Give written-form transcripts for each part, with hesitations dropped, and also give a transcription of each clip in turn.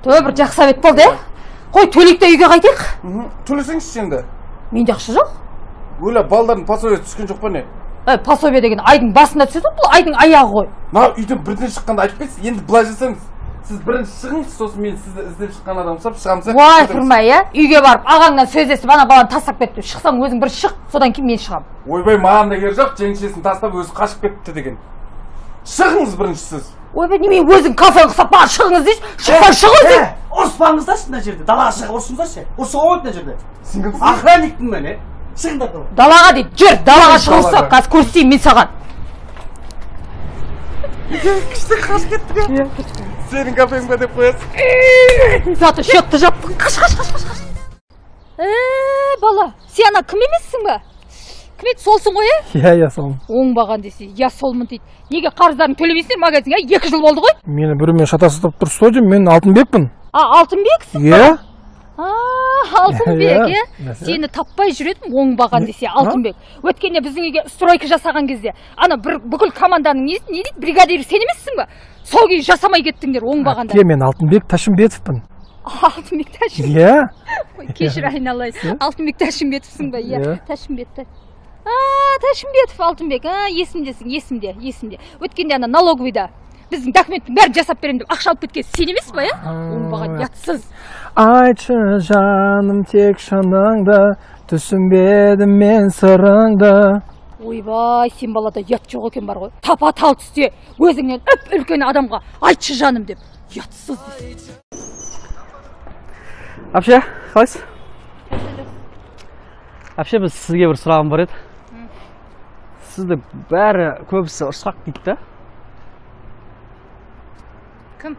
бір жақсы совет болды, қой төлейік те үйге қайтайық. Төлесеңізші енді. Менде ақша жоқ. Өлі балдардың пособие түскен жоқ па не? Пособие деген айдың басында түседі, бұл айдың аяғы ғой. Үйден бірден шыққанда айтып кетсіз, енді былай жасаңыз. Сіз бірінші шығыңыз, сосын мен сізді іздеп шыққан адам ұқсап шығамыз. Уай тұрмай, үйге барып ағаңнан сөздесіп, ана баланы тастап кетті. Шықсаң өзің бір шық, содан кейін мен шығам. Ойбай, маған да керегі жоқ, жеңшесін тастап өзі қашып кетті деген. Шығыңыз бірінші сіз. Ойбай, неме өзің кафені қысап баған шығыңыз дейсіз, шыққан шығыңыз дейсіз. Ұрыспаңыздаршы мына жерде, далаға шығып ұрысыңдаршы. Ұрысуға болады мына жерде. Охранниктің мен, шығыңдар далаға. Далаға дейді, жүр, далаға шығыңызса, қазір көрсетейін мен саған. Күшті қашып кеттік. Сенің кафең ба деп қоясың. Заты шөпті жаптың, қаш. Бала, сен ана кім емессің ба? Кім еді, солсың ғой, Иә, солмын. Оңбаған десе, я солмын дейді. Неге қарыздарын төлемейсіңдер магазинге? 2 жыл болды ғой. Мені біреумен шатастырып тұрсыз ғой деймін, мен Алтынбекпін. Алтынбексің ба? Иә. Алтынбек, сені таппай жүретім, оңбаған десе, Алтынбек. Өткенде біздің үйге стройка жасаған кезде, ана бүкіл команданың не дейді, бригадир сен емессің ба? Сол күйі жасамай кеттіңдер, оңбағанда. Мен Алтынбек Ташымбетовпін. Алтынбек Ташымбетов? Иә. Кешір айналайын. Алтынбек Ташымбетовсың ба? Иә, Ташымбетов. Ташымбетов Алтынбек, есімдесің, есімде. Өткенде ана налоговыйда біздің документтің бәрін жасап берем деп ақша алып кеткен сен емес па, оңбаған ятсыз. Айтшы жаным тек шыныңды, түсінбедім мен сырыңды. Ойбай, сен балада ят жоқ екен бар ғой. Тапа-тал түсте өзіңнен үлкен адамға айтшы жаным деп. Ятсыз. Апше, қалайсыз? Апше, біз сізге бір сұрағым бар еді. Сізді бәрі көбісі ұрысқақ дейді да? Кім?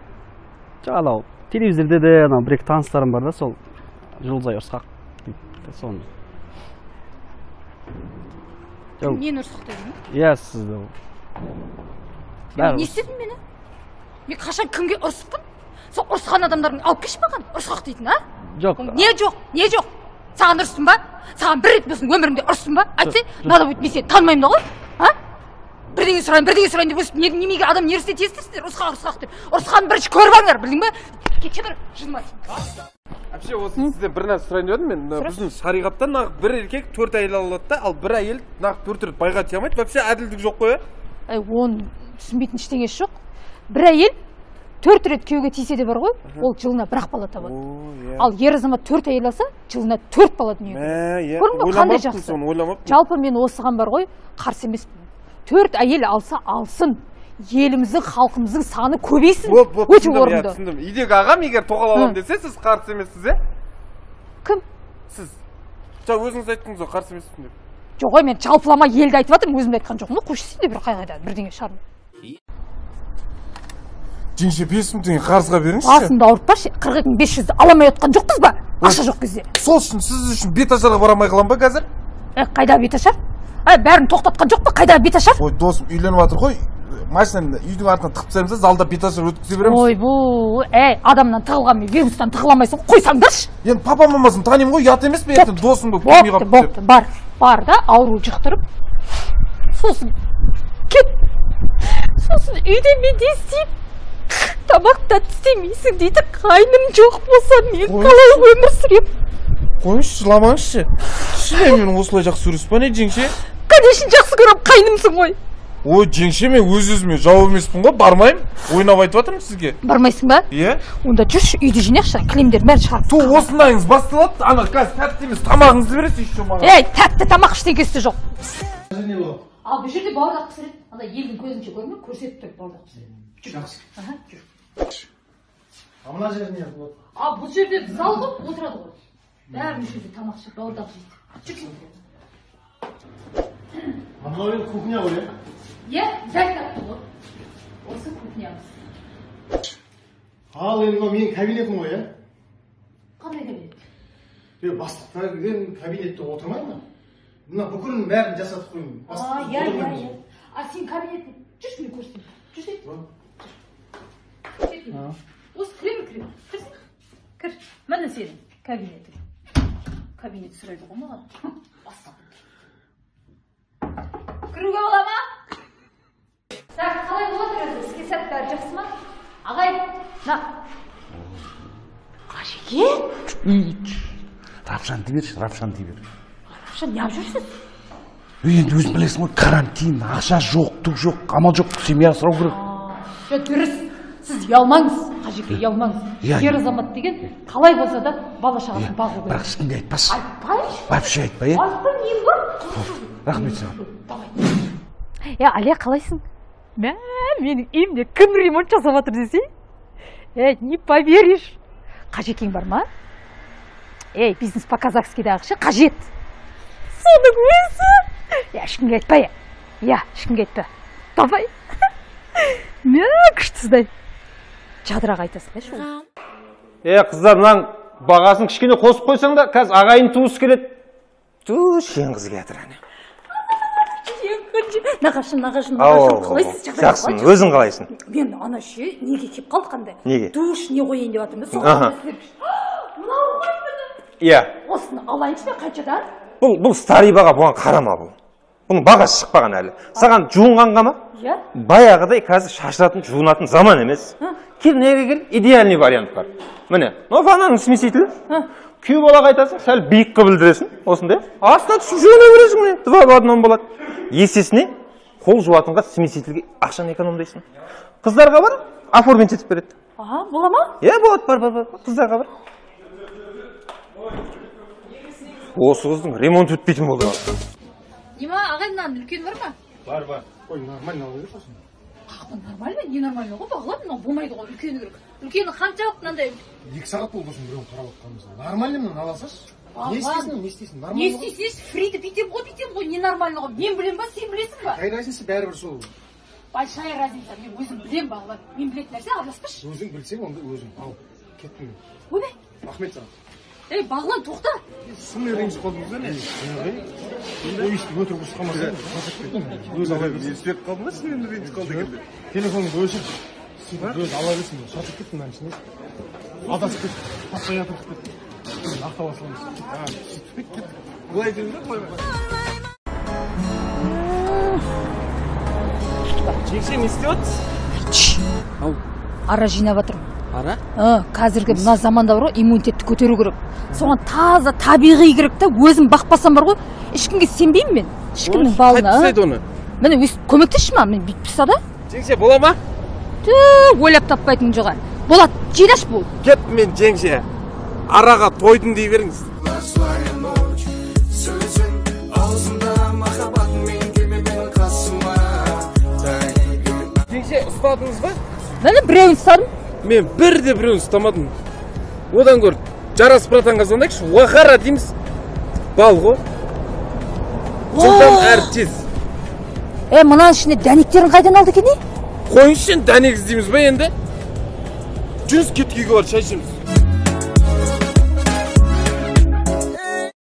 Жаңағы телевизорда да бір-екі таныстарым бар да, сол Жұлдызай ұрысқақ дейді. Соны. Нені ұрысқақ дедің? Иә, сізді. Не істедің мені? Мен қашан кімге ұрысқын? Сол ұрысқан адамдардың алып кеш маған ұрысқақ дейтін, Жоқ. Не жоқ? Саған ұрыстым ба? Саған бір рет болсын өмірімде ұрыстым ба? Айтсай, надо будет, мен сені танымаймын да ғой? Бірдеңе сұрайын деп өсіп, немеге адам нерістет естірсіздер, ұрысқақ деп. Ұрысқанын бірінші көріп алыңдар, білдің ба? Кетер, жылмайсың. Әпше, осы сізден бір нәрсе сұрайын дедім мен. Біздің шариғатта бір еркек 4 әйел алады да, ал бір әйел 4 рет байға тие алмайды. Вообще әділдік жоқ қой, оны түсінбейтін ештеңесі жоқ. Бір әйел 4 рет күйеуге тисе де бар ғой, ол жылына 1 бала табады. Ал ер азамат 4 әйел алса, жылына 4 бала дүниеге. Көрдің бе, қандай жақсы. Жалпы мен осыған бар ғой, қарсы емеспін. 4 әйел алса алсын. Еліміздің, халқымыздың саны көбейсін. Өте орынды. Түсіндім. Үйдегі ағам егер тоқал алам десе, сіз қарсы емессіз, Кім? Сіз. Өзіңіз айттыңыз ғой, қарсы емессің деп. Жоқ ой, мен жалпылама елді айтып жатырмын, өзімді айтқан жоқпын. Қойшы де бір қайғайдан бірдеңе шығармын. Жеңше 5000 теңге қарызға беріңізші. Басымды ауыртпашы, 40500-ді аламай отқан жоқпыз ба? Ақша жоқ кезде. Сол үшін сіз үшін беташарға барамай қалам ба қазір? Қайда беташар? Бәрін тоқтатқан жоқ па? Қайда беташар? Ой, досым үйленіп жатыр ғой. Машинаны үйдің артынан тығып тастаймыз да, залда беташар өткізе береміз. Ойбу, адамнан тығылғанмен вирустан тығыламайсың, қойсаңдаршы. Енді папа мамасын танимын ғой, ят емес пе ертең досым болып келмей қалып. Бопты, бар да ауру жұқтырып. Сосын кет. Сосын үйде мен де істеймін. Тамақта істемейсің дейді, қайным жоқ болса мен қалай өмір сүрем? Қойшы, жыламаңызшы. Шынымен мен осылай жақсы көресіз ба не, жеңше? Конечно, жақсы көрем, қайнымсың ғой. Ой, жеңше, мен өз-өзіме жауап емеспін ғой, бармаймын. Ойнап айтып жатырмын сізге. Бармайсың ба? Иә. Онда жүрші, үйді жинақшы, кілемдерін бәрін шығарып. Осындайыңыз басталады, ана қазір тәтті емес тамағыңызды бересіз еще маған. Тәтті тамақ ештеңкесі жоқ. Ал бұл жерде бауырдақ пісіреді. Анда елдің көзінше көрме, көрсетіп тұр бауырдақ пісіреді. Жақсы. Жүр. Мына жер не болады? Бұл жерде зал ғой, отырады ғой. Бәрі жерде тамақ ішіп, бауырдақ жейді. Жүр. Мынау енді кухня ғой, Иә, дәл тапты ғой. Осы кухнямыз. Ал енді менің кабинетім ғой, Қандай кабинет? Бастықтардың кабинетте отырмайды ма? Мына бүкілін бәрін жасатып қойын. Иә. Сен кабинетте жүрші мен көрсетейін. Жүрші. Осы кіре. Кірсің. Кір. Мәні сенің кабинетің. Кабинет сұрайды ғой маған. Бастап. Кіруге бола ма? Қалай болады өзі? Іске сәт бәрі жақсы ма? Ағай, Равшан дей берші, Равшан дей бер. Равшан, неғып жүрсіз? Енді өзің білесің ғой, карантин, ақша жоқ, түк жоқ, амал жоқ, семья сұрау керек. Дұрыс. Сіз ұялмаңыз, Қажеке, ұялмаңыз. Ер азамат деген қалай болса да бала шағасын бағу керек. Бірақ ешкімге айтпашы. Айтпайшы. Вообще айтпай, е? Айтпай, мен бар. Рахмет саған. Алия, қалайсың? Менің үйімде кім ремонт жасап жатыр десе? Не поверишь? Қажекең бар ма? Бизнес по-казахскидағы ше, қажет. Соның өзі. Ешкімге айтпай. Ешкімге айтпа. Давай. Күштіздай. Жадырақ айтасың шу. Қыздар, мынаң бағасын кішкене қосып қойсаң да, қазір ағайын туыс келеді. Шен қыз келатыр әне. Нағашым, қалайсыз? Жақсың, өзің қалайсың? Мен ана ше, неге кеп қалды қандай? Неге? Душ не қойын деп жатырмын. Мынау ғой міне. Иә. Осыны алайыншы мен қаншадан? Бұл старый баға, бұған қарама бұл. Бұның бағасы шықпаған әлі. Саған жуынғанға ма? Иә. Баяғыдай қазір шашыратын, жуынатын заман емес. Кел, неге кел, идеальный вариант бар. Міне, ваннаның смесителі. Күй бола қайтасың, сәл биік қып білдіресің, осындай. Астына түсіп жуына бересің, міне, 2 в 1 болады. Есесіне, қол жуатынға смесительге ақшаны экономдайсың. Қыздарға бар, оформить етіп береді. Бола ма? Болады, бар. Қыздарға бар. Осы қыздың ремонт өтпейтін болды. Нема, ағай, мынаның үлкен бар ма? Бар. Ой, нормально алу керек сосын. Нормально, не нормально ғой, бағалап, мынау болмайды ғой, үлкені керек. Үлкені қанша уақыт мынандай? 2 сағат болды сосын біреуін қарап отқанымыз. Нормально мені ала салшы. Не істейсің? Нормально. Не істейсің? Фриді бүйтем ғой, не нормально ғой. Мен білем ба, сен білесің ба? Қай разница бәрібір сол. Большая разница, мен өзім білем бағалап. Мен білетін нәрсе араласпашы. Өзің білсең, онда өзің ал. Кеттім мен. Өне? Рахмет саған. Бағлан, тоқта. Сыммен ренжіп қалдыңыз ба не? Ой, өтірік ұрыс қалмасың. Өз ала берсін. Естеп қалды ма сенің ренжіп қалды екен? Телефоныңды өшір. Өз ала берсін. Шатып кеттім мына ішіне. Адасып кеттім. Таппай атып кеттім. Ақтау асыламыз. Сөйтіп кеттім. Бұлай деймін бе? Бұлай ма? Жеңше не істеп отырсыз? Ара жинап жатырмын. Ара? Қазіргі мына заманда бар ғой, иммунитетті көтеру керек. Соған таза табиғи керек та, өзім бақпасам бар ғой, ешкімге сенбеймін мен. Ешкімнің балына. Қайтып оны? Міне өстіп көмектесші ма, мен бүйтіп тұрса да. Жеңше, бола ма? Ойлап таппайтын жоға. Болады, жинаш бол. Кет мен жеңше. Араға тойдың дей беріңіз. Жеңше, ұстадыңыз ба? Міне біреуін ұстадым. Мен бірде біреуін ұстамадым. Одан көр, жарас братанға звондайықшы, уақара дейміз. Бал ғой. Жылдам әрі тез. Мынаның ішінде дәнектерін қайдан алды екен не? Қойыңыз сен дәнек іздейміз ба енді? Жүз кеткеге бар шай ішеміз.